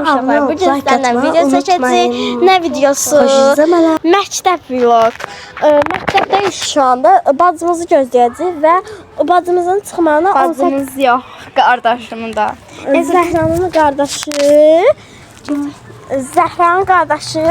uşaqlar, bu gün sizlərlə video çəkəcəyik. Nə videosu? Məktəb vlog. Məktəbdəyik şu anda. Bacımızı gözləyəcəyik və bacımızın çıxmağına... Bacımız yox, qardaşımın da. Zəhranın qardaşı... Zəhranın qardaşı...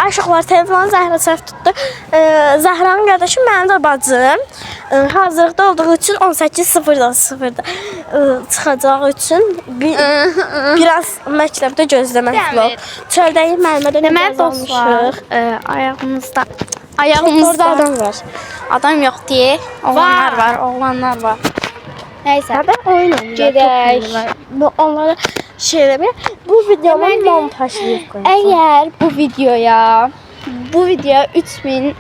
Aşıqlar, telefonu Zəhra səhv tutdu. Zəhranın qardaşı mənim də bacım. Hazırlıqda olduğu üçün 18:00-da çıxacağı üçün biraz məktəbdə gözləmək vlog. Çöldəyik, müəllimədən demək almışıq. Ayağımızda Orada adam var. Adam yox deyə, oğlanlar var. Nəysə, oyun oynayır. gedək. Onlara şey eləmir. Bu videomu montajlayıb qoyacağım. Əgər bu videoya 3000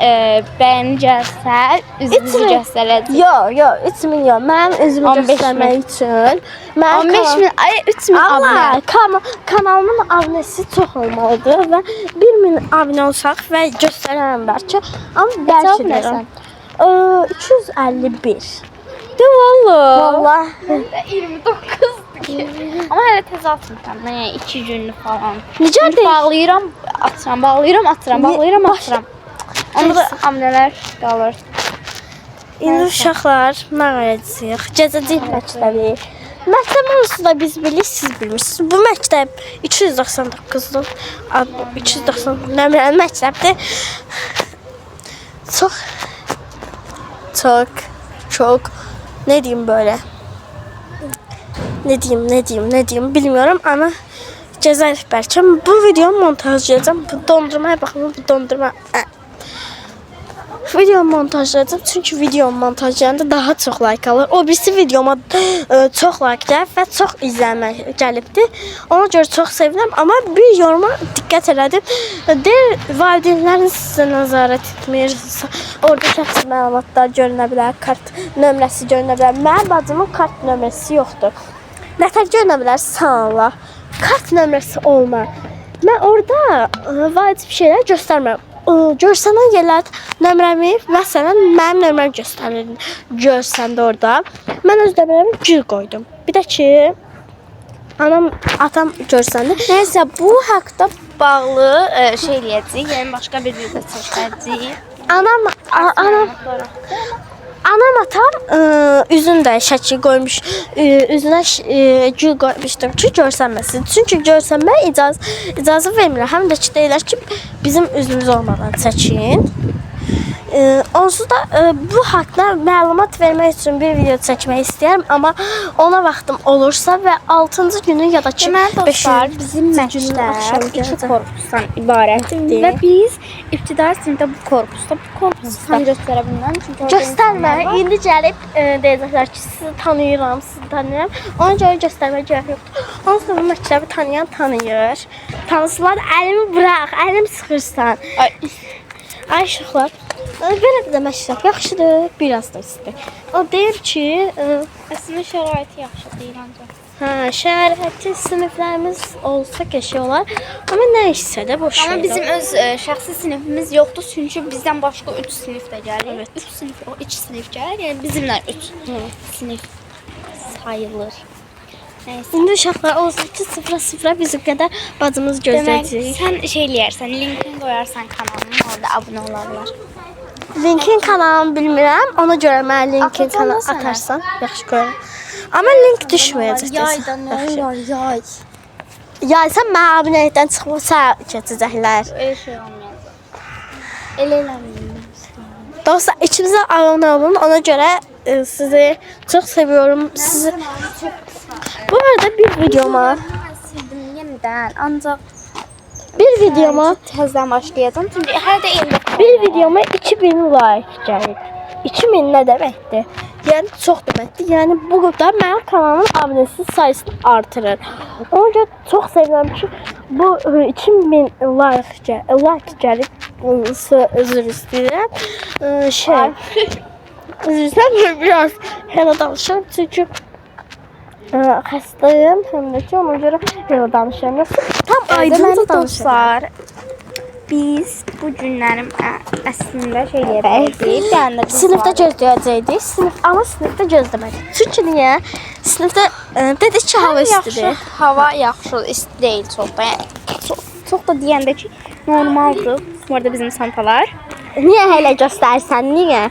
bəyəni gəlsə, üzümüzü göstərəcəyik. Yox, 3000 yox. Mənim üzümü 15 göstərmək üçün. 15000, 3000 abunə. Kanalımın abunəsi çox olmalıdır və 1000 abunə olsaq və göstərərəm bəlkə. Amma bəlkə deyirəm. 251. De valla. Vallahi 29. Amma hələ tez atmışam. Yəni 2 günlük falan. Necə deyil? Bağlayıram, atıram, bağlayıram, atıram, bağlayıram, atıram. Onda da hamlələr qalır. İndi uşaqlar nə edəcəyik? Gəzəcəyik məktəbi. Məktəb onsuz da biz bilirik, siz bilmirsiniz. Bu məktəb 299-dur. 290 nömrəli məktəbdir. Çok ne diyeyim böyle? Ne diyeyim bilmiyorum ama Cezayir belki. Bu videomu montajlayacağım. Bu dondurmaya bakın, bu dondurma. Video montajlayacağım çünkü video montajlayanda daha çok like alır. O birisi videoma çok like gəlir və çox izlənmə gəlibdi. Ona görə çox sevinirəm, amma bir yoruma diqqət elədim. Deyir, valideynləriniz sizə nəzarət etmir. Orada şəxsi məlumatlar görünə bilər, kart nömrəsi görünə bilər. Mənim bacımın kart nömrəsi yoxdur. Nətər görünə bilər? Sağla. Kart nömrəsi olmaz. Mən orada vacib şeylər göstərmirəm. Görsənən yerlər nömrəmi məsələn mənim nömrəm görsəndə orada mən öz nömrəmi gül qoydum. Bir də ki atam görsəndə. Nəysə, bu haqda bağlı şey eləyəcəyik, yəni başqa bir video çəkəcəyik. Anam atam üzündə şəkil qoymuş, üzünə gül qoymuşdum ki görsənməsin. Çünki görsənməyə icazə vermirlər. Həm də ki deyirlər ki bizim üzümüz olmadan çəkin. Onsuz da bu haqda məlumat vermək üçün bir video çəkmək istəyirəm, amma ona vaxtım olursa və 6-cı günü ya da ki 5-ci bizim məktəb 2 korpusdan ibarətdir və biz ibtidai sinifdə bu korpusda sən göstərə bilməm çünki göstərmə. İndi gəlib deyəcəklər ki, sizi tanıyıram. Ona görə göstərməyə gərək yoxdur. Onsuz da bu məktəbi tanıyan tanıyır. Tanısılar, əlimi burax, əlim sıxırsan. Ay uşaqlar, belə də məktəb yaxşıdır, biraz da isti. O deyir ki, əslində şəraiti yaxşı deyil ancaq. Şəraiti siniflərimiz olsa qəşəng olar, amma nə isə də boş Amma bizim öz şəxsi sinifimiz yoxdur, çünki bizdən başqa 3 sinif də gəlir. Evet. 3 sinif, 2 sinif gəlir, yəni bizimlə 3 sinif sayılır. Nəysə. İndi uşaqlar 18:00 bizim qədər bacımız gözləyəcək. Sən şey eləyərsən, linkini qoyarsan kanalına, orada abunə olarlar. Linkin kanalımı bilmirəm, ona görə mən linkin kanalına atarsan, yaxşı qoyaram. Amma link düşməyəcək. Yayda nə olar, yay. Yaysan mən abunəlikdən çıxmasa keçəcəklər. Elə şey olmayacaq. Elə eləməyim. Dostlar, ikimizə abunə olun, ona görə sizi çox seviyorum. Sizi bu arada bir videoma sildim yenidən, ancaq bir videoma təzədən başlayacağam. Çünki hər də eldə bir videoma 2000 like gəlib. 2000 nə deməkdir? Yəni çox deməkdir. Yəni bu qədər mənim kanalımın abunəsi sayısını artırır. Ona görə çox sevinirəm ki, bu 2000 like gəlib. Özür istəyirəm. Üzr istəyirəm, biraz hələ danışıram çünki xəstəyim, həm də ki ona görə hələ danışıram. Tam aydınca danışıram. biz bu günlərim əslində şey edəcəyik. Yəni Sınıfda gözləyəcəkdik. Amma sınıfda gözləmədik. Çünki niyə? Sınıfda dedik ki, hava istidir. Hava yaxşı, isti deyil çox da. Yəni, çox da deyəndə ki, normaldır. Orada bizim santalar. Niyə hələ göstərsən? Niyə?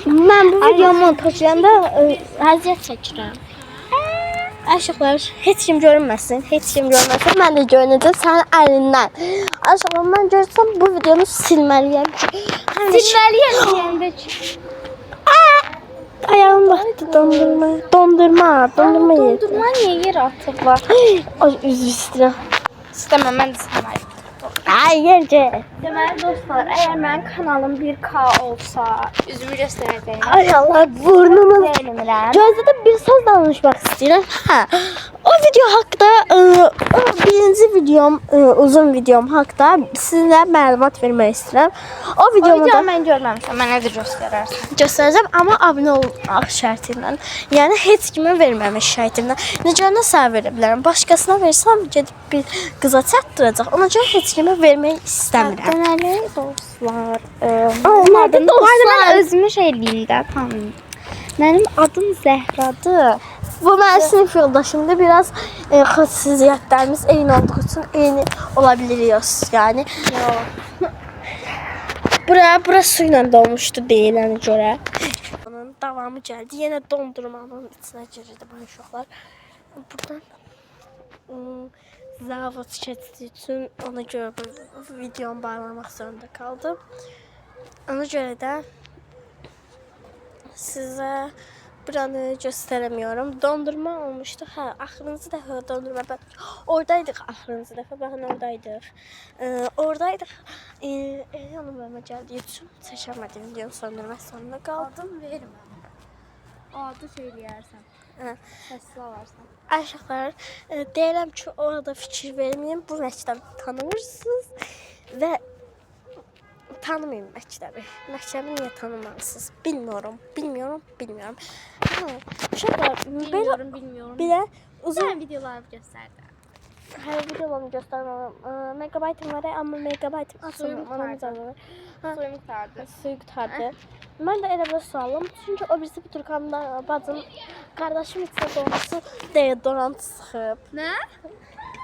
Mən bu videomu montajlayanda əziyyət çəkirəm. Aşıqlar, heç kim görünməsin, heç kim görünməsin. Mən də görünəcəm sənin əlindən. Aşıqlar, mən görsəm bu videonu silməliyəm ki. Silməliyəm deyəndə ki. Ayağım batdı dondurma. Dondurma yedi. Dondurma niyə yerə atıblar? Ay, üzr istəyirəm. İstəməm, mən də istəməliyim. Ay, yercə. Deməli dostlar, əgər mənim kanalım 1K olsa, üzümü göstərəcəyim. Ay Allah, burnumu Bilmirəm. gözdə bir söz danışmaq istəyirəm. Hə. O video haqqında, o birinci videom, uzun videom haqqında sizə məlumat vermək istəyirəm. O O videomu da videonu mən görməmişəm. Mənə də göstərərsən. göstərəcəm, amma abunə olmaq şərti ilə. Yəni heç kimə verməmək şərti ilə. Necə sənə verə bilərəm? Başqasına versəm gedib bir qıza çatdıracaq. Ona görə heç kimə vermək istəmirəm. Deməli dostlar, Nədir dostlar? mən özümü şey eləyim də, tanıyım. Mənim adım Zəhradır. Bu mənim sinif yoldaşımdır. Biraz xüsusiyyətlərimiz eyni olduğu üçün eyni ola bilirik. Yəni bura su ilə dolmuşdu deyilənə görə. Onun davamı gəldi. Yenə dondurmanın içinə girirdi bu uşaqlar. Buradan zavod keçdiyi üçün ona görə bu videomu bağlamaq zorunda qaldım. Ona görə də sizə buranı göstəremiyorum. Dondurma olmuşdu. Hə, axırıncı dəfə dondurma. Oradaydıq axırıncı dəfə. Baxın, oradaydıq. Oradaydıq. Yanıma gəldiyi üçün çəkəmədim. Videonun sonunda qaldım. Vermə. O adı söyləyərsən. Hə. Həssə alarsan. Aşıqlar, deyirəm ki, orada fikir verməyin. Bu məktəbi tanımırsınız və tanımayın məktəbi. Məktubu niyə tanımalısınız? Bilmiyorum. Uşaqlar, belə Bilmiyorum. bir də uzun Sən videolarımı göstərdi. hər videolarımı göstərməm. Megabaytım var, amma megabaytım Suyum açılmır. qurtardı. Ha. Suyum qurtardı. Suyu qurtardı. Mən də elə bir sualım. Çünki o birisi bu Turkan'da bacım, qardaşım içində dolması deodorant sıxıb. Nə?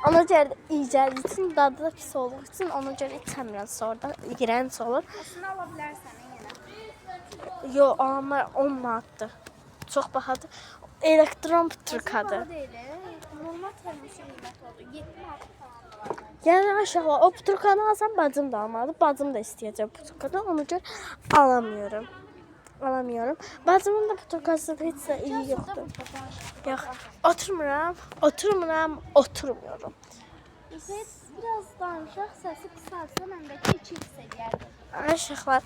Ona görə də icazə üçün, dadı da pis olduğu üçün ona görə içəmirəm sonra iğrənc olur. Aslında ala bilərsən yenə. Yo, amma 10 manatdır. Çox bahadır. Elektron Turkadır. Normal termosu qiymət oldu. 7 manat falan da var. Yəni aşağı o Turkanı alsam bacım da almalı. Bacım da istəyəcək bu Turkanı. Ona görə alamıyorum. Bacımın da bu Turkası heç də iyi yoxdur. Yox, oturmuyorum. Biraz danışaq, səsi qısarsa məndəki 2 hiss edərdim. Aşağılar.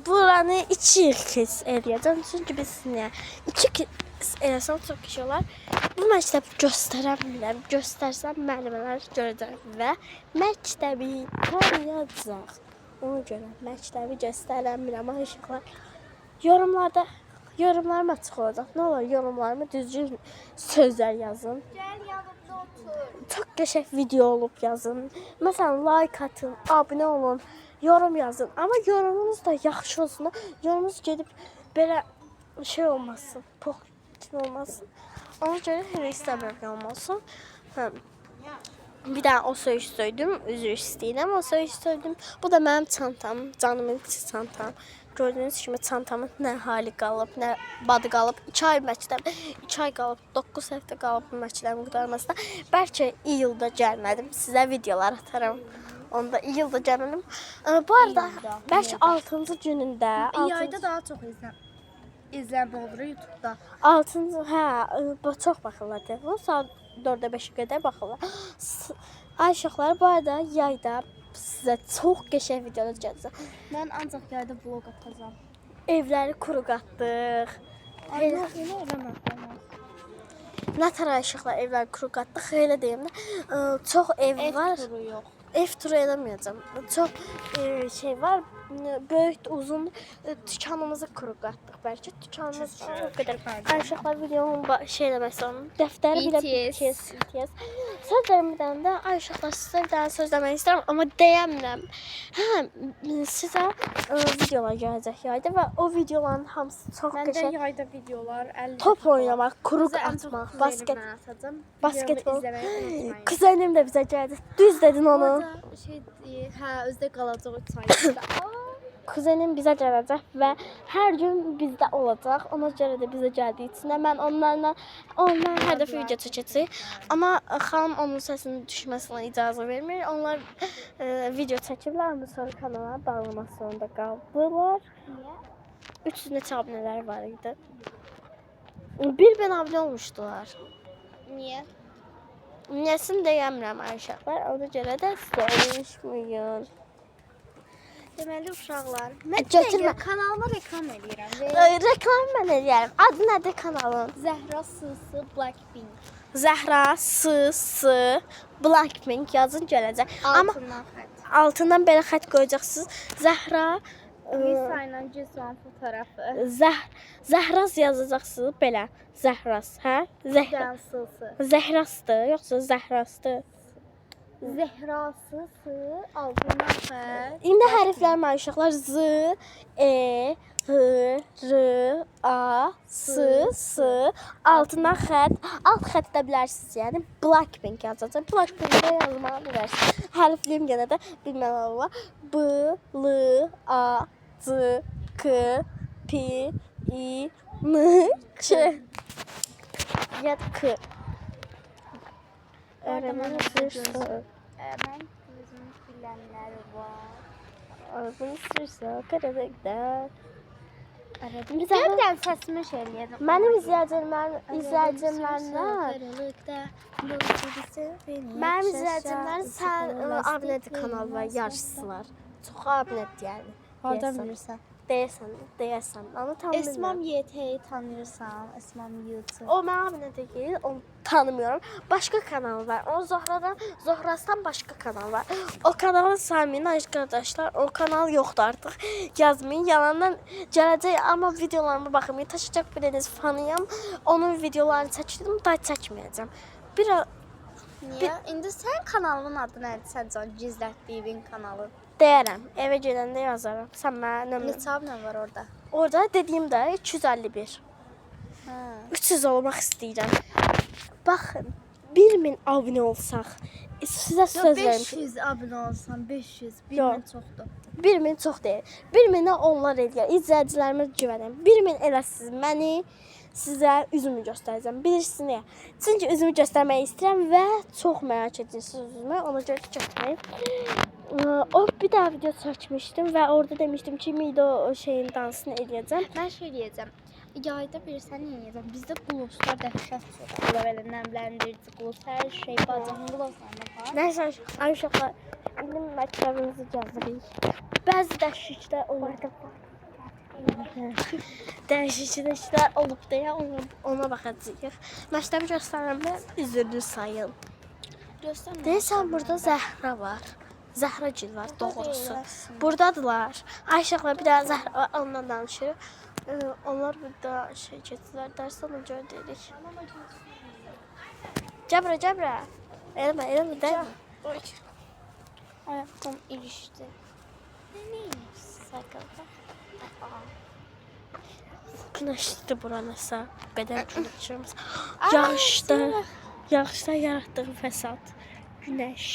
Buranı 2 kez eləyəcəm. Çünki biz niyə 2 kez eləsəm çox kişi olar. Bu məktəbi göstərə bilmirəm. Göstərsəm müəllimlər görəcək və məktəbi tanıyacaq. Ona görə məktəbi göstərə bilmirəm. Aşağılar. Yorumlarım açıq olacaq. Nə olar yorumlarıma düzgün sözlər yazın. Gəl yanımda otur. Çox qəşəng video olub yazın. Məsələn, like atın, abunə olun, yorum yazın. Amma yorumunuz da yaxşı olsun. Yorumunuz gedib belə şey olmasın, poxkin olmasın. Ona görə heç istəmirəm yorum olsun. Hə. Bir daha o söz söyledim, üzr istəyirəm. O söz söyledim. Bu da mənim çantam, canımın kiçik çantam. Gördüyünüz kimi çantamın nə hali qalıb, nə badı qalıb. 2 ay məktəb, 2 ay qalıb, 9 həftə qalıb bu məktəbin qurtarmasına. Bəlkə iyulda gəlmədim. Sizə videolar atarım. Onda iyulda gəlmədim. Bu arada bəlkə 6-cı günündə, Yayda daha çox izlənmə olur YouTube'da. 6-cı, hə, çox baxırlar telefon. Saat 4-ə 5-ə qədər baxırlar. Ay uşaqlar, bu arada yayda sizə çox qəşəng videolar gələcək. Mən ancaq yayda vlog atacağam. Evləri qurutdıq. Elə eləmə. Nə tər işıqlar evləri qurutdıq. Elə deyim də, çox ev var. Turu yox. Ev turu eləməyəcəm. Çox şey var. böyük uzun dükanımızı kuru qatdıq bəlkə. Dükanımız o qədər. Ayşəxlar videonun şey eləmək istəyirəm. Dəftəri belə BTS. Sözlərimdən də Ayşəxlar sizə bir dənə söz demək istəyirəm, amma deyəmirəm. Hə, sizə videolar gələcək yayda və o videoların hamısı çox Məndə qəşəng. yayda videolar 50. Top oynamaq, kuru atmaq, basketbol. Kuzenim də bizə gəldi. Düz dedin onu. Şey, hə, özdə qalacaq 3 ayda. Kuzenim bizə gələcək və hər gün bizdə olacaq. Ona görə də bizə gəldiyi üçün də mən onlarla hər dəfə video çəkəcəyik. Amma xanım onun səsinin düşməsinə icazə vermir. Onlar video çəkiblər, amma sonra kanala bağlamaq zorunda qaldılar. Niyə? 300 neçə abunələri var idi. 1000 abunə olmuşdular. Niyə? Niyəsini deyəmirəm Ayşəxlər. Ona görə də soruşmayın. Deməli uşaqlar, Götürmə. kanalıma reklam edirəm. Reklam mən eləyərəm. Adı nədir kanalın? Zəhra Sısı Blackpink. Zəhra S Blackpink yazın gələcək. Amma Altından xətt. altından belə xətt qoyacaqsınız. Zəhra Lisa ilə Cüzvan fotoğrafı. Zəhras yazacaqsınız belə. Zəhras, hə? Zəhra. Zəhrasdır, yoxsa Zəhrasdır? Zəhra Sısı altından xətt. İndi hərflər uşaqlar Z, E, H, R, A, S, altından xətt. Alt xəttdə bilərsiniz, yəni Blackpink yazacaq. Blackpink-də yazmağı bilərsiniz. Hərfliyim yenə də bilməli olar. B, L, A, C, K, P, I, N, Ç. Ya da K. Öğrenmişsiniz. Mən gözüm bilənləri var. Öğrenmişsiniz. Qarabağda. Gəlirəm səsimi şey eləyəcəm. Mənim izləyicilərim sən abunədir kanal və yarışçılar. Çox abunədir yəni. Hardan bilirsən? Deyəsən. Onu tam bilmirəm. Esmam YT-yi tanıyırsan, Esmam YouTube. O mən abunə deyil, onu tanımıyorum. Başqa kanal var. O Zohras'tan başqa kanal var. O kanalı saymayın arkadaşlar. O kanal yoxdur artıq. Yazmayın. Yalandan gələcək, amma videolarıma baxın. Taşacaq biriniz fanıyam. Onun videolarını çəkdim, daha çəkməyəcəm. Niyə? İndi sən kanalının adı nədir? Sən can gizlətdiyin kanalı. Deyərəm, evə gedəndə yazaram. Sən mənə nömrə. Neçə abunə var orada? Orada dediyim də 251. Hə. 300 olmaq istəyirəm. Baxın, 1000 abunə olsaq, sizə söz verim. 500 abunə olsan, 500, 1000 çoxdur. 1000 çox deyil. 1000-ə onlar eləyər. İzləyicilərimə güvənəm. 1000 eləsiz məni sizə üzümü göstərəcəm. Bilirsiniz niyə? Çünki üzümü göstərmək istəyirəm və çox merak edirsiniz üzümü. Ona görə göstəreyim. O bir daha video çəkmişdim və orada demişdim ki, Mido şeyin dansını eləyəcəm. Mən şey eləyəcəm. Yayda bir sən eləyəcəm. Bizdə quloslar dəhşət çox. Qulov elə nəmləndirici qulus, hər şey bacağın quloslarına var. Nəysə, uşaqlar, indi məktəbimizi gəzirik. Bəzi dəşiklər olur. Dəşiklər olub deyə ona baxacağıq. Məktəbi göstərəndə üzrünü sayın. Deyəsən, burada Zəhra var. Zəhragil var doğrusu. Buradadılar. Ayşəxlə bir daha Zəhra var, ondan danışırıq. Onlar burada şey keçdilər, dərs ona görə dedik. Cəbrə. Eləmə, deyilmə. Ayaqdan ilişdi. Nə sakalda? Günəşlidir bura nəsə. Qədər günəşimiz. Yağışda yaratdığı fəsad. Günəş.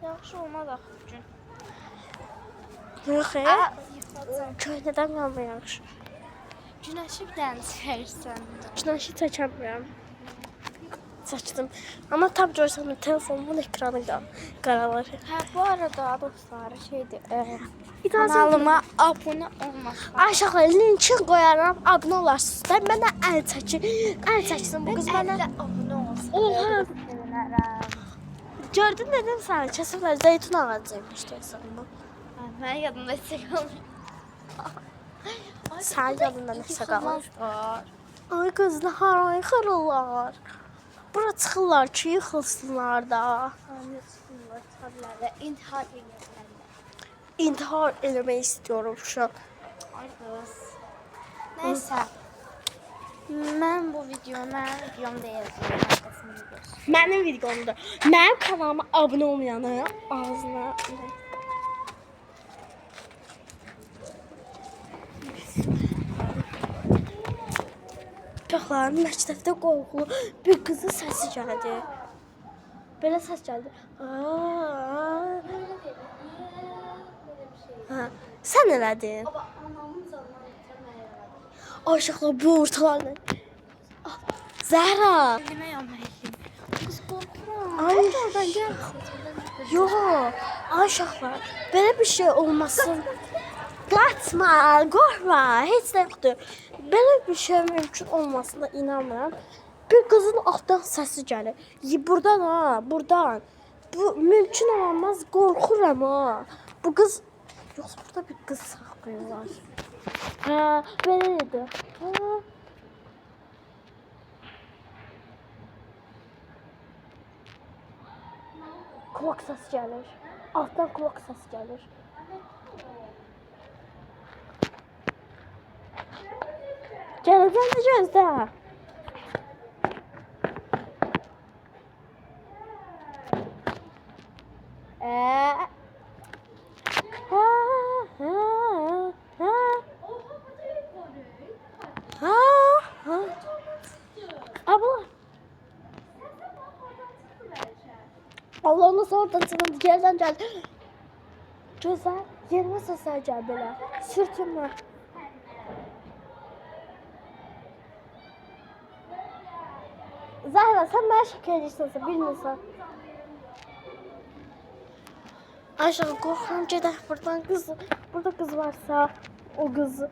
Yaxşı olmaz axı bu gün. Yox, köhnədən qalma yaxşı. Günəşi bir dənə çəkərsən. Günəşi çəkəmirəm. Çəkdim. Amma tam görsən telefonumun ekranı qaralar. Hə, bu arada dostlar şeydir. Kanalıma abunə olmasın. Aşağıya linkin qoyaram, abunə olarsınız da. Mənə əl çəksin bu qız mənə. Abunə olsun. Oha. Sevinərəm. Gördün dedim sana, kəsiblər zeytun ağacıymış deyəsən bu. Mən yadımda heç qalmır. Sən yadında nəsə qalır. Ay qızlar, haray xırırlar. Bura çıxırlar ki, yıxılsınlar da. Çıxırlar, çıxırlar da intihar edirlər. intihar eləmək istiyorum şu an. Ay qız. Nəysə. Mən bu videomda deyəcəm. Mənim videomda. Mənim kanalıma abunə olmayanı ağzına. Uşaqlar, məktəbdə qorxulu bir qızın səsi gəldi. Belə səs gəldi. Ha, sən elədin. Anamın canından bitirməyə. Ay uşaqlar, bu ortalarla. Zəhra. Yemək yeməyin. Qız qorxuram. Ay, oradan gəl. yox. Ay uşaqlar, belə bir şey olmasın. Qaçma, qorxma, heç nə yoxdur. Belə bir şey mümkün olmasına inanmıram. Bir qızın altdan səsi gəlir. Buradan ha, buradan. Bu mümkün olamaz, qorxuram ha. Bu qız yoxsa burada bir qız saxlayırlar. Ha, belə idi. Ha. Kulak səsi gəlir. Altdan kulak səsi gəlir. Gələcəm də gözlə. Ha, ha, ha. Ha, ha. Abla. Allah nasıl oradan çıkıldı, yerden geldi. Güzel, yerime sesler gel böyle. Sürtünme. Zahra sen bana şaka edirsən, bilmirsən. Aşağı qorxuram gedək buradan kız. Burada kız varsa o kızı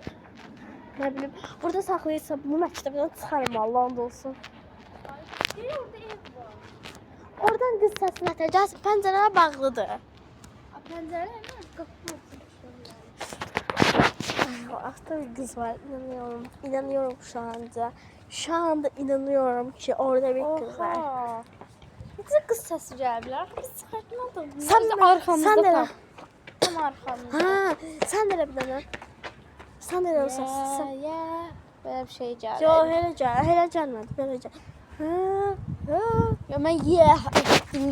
ne bileyim burada saxlayırsa bu məktəbdən çıxarım Allah'ın olsun. Oradan kız səsini atacağız. Pəncərə bağlıdır. Pəncərə nə? Qapı. Altta bir kız var. İnanıyorum şu anda. Şu anda inanıyorum ki orada bir kız var. Necə qız səsi gələ bilər? Biz çıxartmadıq. Sen arxamızda sen de tam. Tam arxamızda. ha, sen de bir dənə. Sen de o səs. Ya, belə bir şey gəlir. Yo, elə gəlmədi, belə gəl. Ha. Ya mən etdim,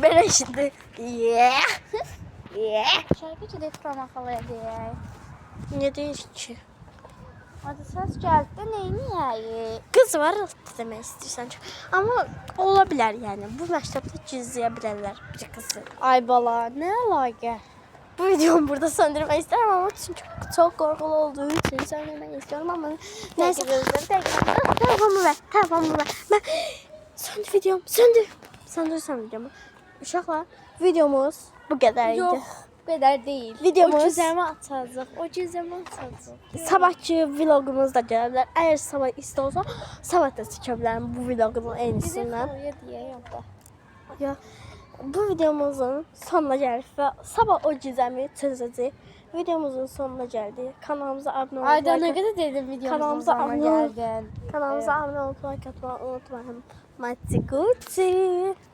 Belə şimdi. Şərkəcə də ekrana xalaya deyək. Ne deyir ki? Hadi səs gəldi də neyniyək? Kız var demək istəyirsən ki. Amma ola bilər yəni. Bu məktəbdə gizləyə bilərlər bir qızı. Ay bala, nə əlaqə? Bu videomu burada söndürmek isterim ama çünkü çok korkulu olduğu için söylemek istiyorum ama neyse. Telefonumu ver, telefonumu ver. Ben söndü videom, söndü. Söndürsem videomu. Uşaqlar, videomuz bu kadarıydı. Yox, bu qədər deyil. Videomuz- O cüzəmi atacaq, o cüzəmi atacaq. Sabahki vlogumuz da gələ bilər. Əgər sabah istiyorsa, sabah da çəkə bilərəm bu vlogun Bizə enisindən. xalaya deyək da. Ya, bu videomuzun sonuna gəldik və sabah o gizəmi çözəcəyik. Videomuzun sonuna gəldik. Kanalımıza abunə olmayı, Ayda nə qədər dedim videomuzun Kanalımıza sonuna abunə ol. gəldin. Kanalımıza abunə olmayı, like atmayı unutmayın. Matiguti.